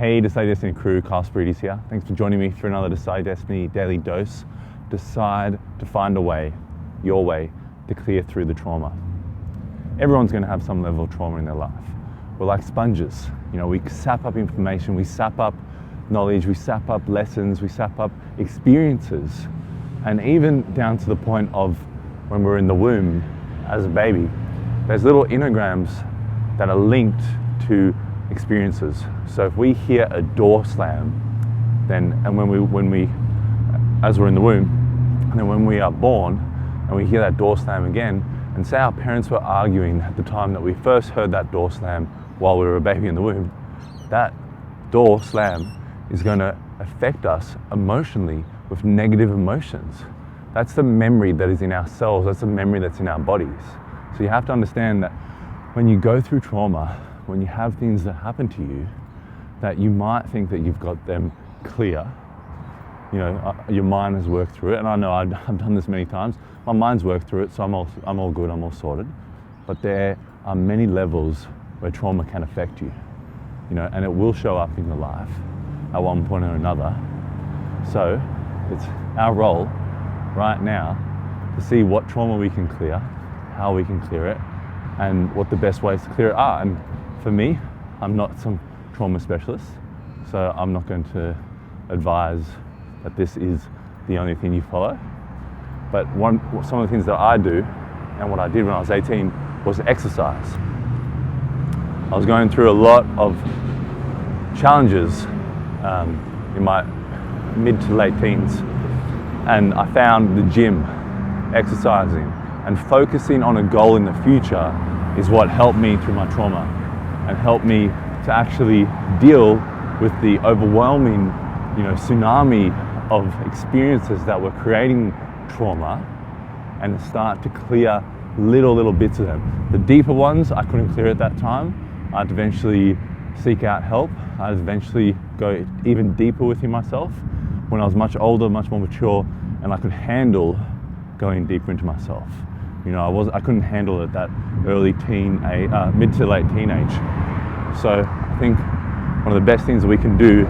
Hey Decide Destiny crew, Carl Spirides here. Thanks for joining me for another Decide Destiny daily dose. Decide to find a way, your way, to clear through the trauma. Everyone's going to have some level of trauma in their life. We're like sponges. We sap up information, we sap up knowledge, we sap up lessons, we sap up experiences. And even down to the point of when we're in the womb as a baby, there's little enneagrams that are linked to experiences. So if we hear a door slam, and when we as we're in the womb, and then when we are born and we hear that door slam again, and say our parents were arguing at the time that we first heard that door slam while we were a baby in the womb, that door slam is going to affect us emotionally with negative emotions. That's the memory that is in our cells, that's the memory that's in our bodies. So you have to understand that when you go through trauma, when you have things that happen to you, that you might think that you've got them clear. Your mind has worked through it, and I know I've done this many times. My mind's worked through it, so I'm all good, I'm all sorted. But there are many levels where trauma can affect you, and it will show up in your life at one point or another. So it's our role right now to see what trauma we can clear, how we can clear it, and what the best ways to clear it are. And for me, I'm not some trauma specialist, so I'm not going to advise that this is the only thing you follow. But some of the things that I do, and what I did when I was 18, was exercise. I was going through a lot of challenges in my mid to late teens, and I found the gym, exercising, and focusing on a goal in the future is what helped me through my trauma and helped me to actually deal with the overwhelming, tsunami of experiences that were creating trauma, and start to clear little bits of them. The deeper ones I couldn't clear at that time. I'd eventually seek out help. I'd eventually go even deeper within myself when I was much older, much more mature, and I could handle going deeper into myself. I couldn't handle it that early mid to late teenage. So I think one of the best things that we can do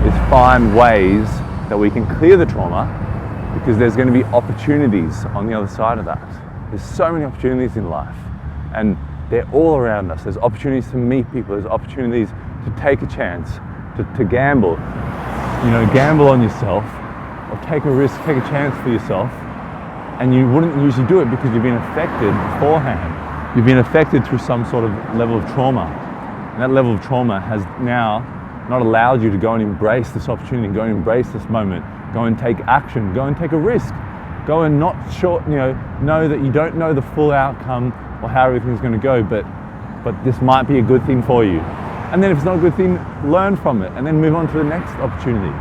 is find ways that we can clear the trauma, because there's going to be opportunities on the other side of that. There's so many opportunities in life, and they're all around us. There's opportunities to meet people, there's opportunities to take a chance, to gamble. Gamble on yourself, or take a risk, take a chance for yourself. And you wouldn't usually do it because you've been affected beforehand. You've been affected through some sort of level of trauma. And that level of trauma has now not allowed you to go and embrace this opportunity, go and embrace this moment, go and take action, go and take a risk, go and know that you don't know the full outcome or how everything's going to go, but this might be a good thing for you. And then if it's not a good thing, learn from it and then move on to the next opportunity.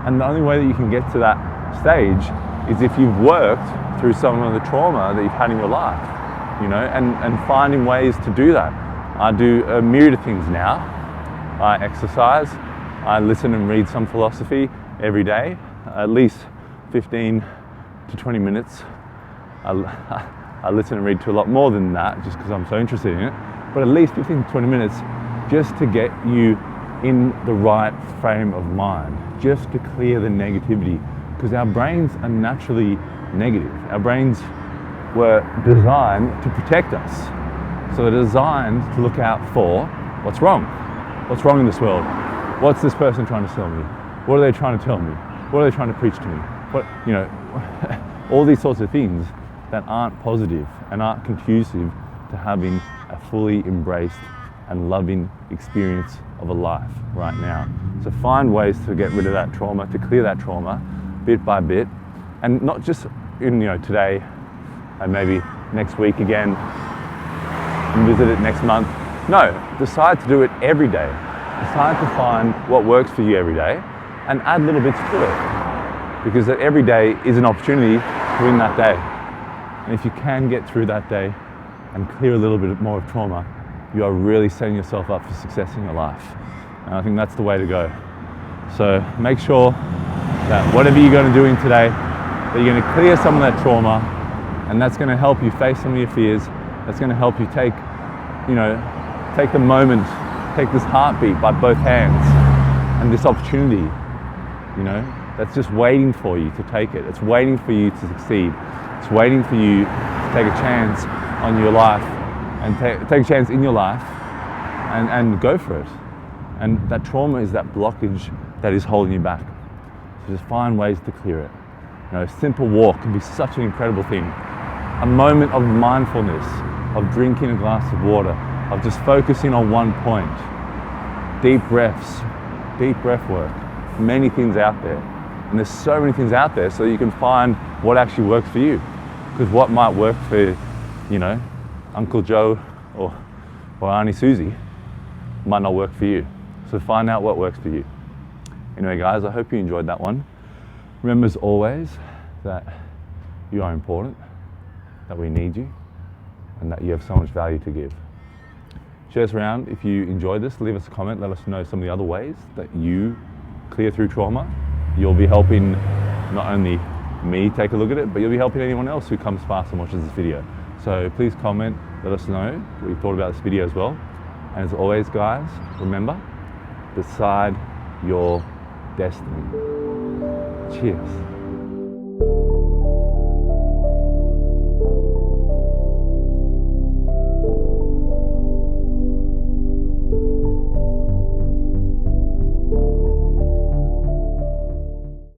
And the only way that you can get to that stage is if you've worked through some of the trauma that you've had in your life, and finding ways to do that. I do a myriad of things now. I exercise, I listen and read some philosophy every day, at least 15 to 20 minutes. I listen and read to a lot more than that just because I'm so interested in it, but at least 15 to 20 minutes just to get you in the right frame of mind, just to clear the negativity. Because our brains are naturally negative. Our brains were designed to protect us. So they're designed to look out for what's wrong. What's wrong in this world? What's this person trying to sell me? What are they trying to tell me? What are they trying to preach to me? All these sorts of things that aren't positive and aren't conducive to having a fully embraced and loving experience of a life right now. So find ways to get rid of that trauma, to clear that trauma, bit by bit, and not just in today and maybe next week again and visit it next month. No, decide to do it every day. Decide to find what works for you every day and add little bits to it, because that every day is an opportunity to win that day. And if you can get through that day and clear a little bit more of trauma, you are really setting yourself up for success in your life. And I think that's the way to go. So make sure that whatever you're going to do in today, that you're going to clear some of that trauma, and that's going to help you face some of your fears. That's going to help you take the moment, take this heartbeat by both hands and this opportunity, you know, that's just waiting for you to take it. It's waiting for you to succeed. It's waiting for you to take a chance on your life and take a chance in your life and go for it. And that trauma is that blockage that is holding you back. So just find ways to clear it. You know, a simple walk can be such an incredible thing. A moment of mindfulness, of drinking a glass of water, of just focusing on one point. Deep breaths, deep breath work. Many things out there. And there's so many things out there so you can find what actually works for you. Because what might work for, you know, Uncle Joe or Auntie Susie might not work for you. So find out what works for you. Anyway guys, I hope you enjoyed that one. Remember as always that you are important, that we need you, and that you have so much value to give. Share us around if you enjoyed this, leave us a comment, let us know some of the other ways that you clear through trauma. You'll be helping not only me take a look at it, but you'll be helping anyone else who comes past and watches this video. So please comment, let us know what you thought about this video as well. And as always guys, remember, decide your destiny. Cheers.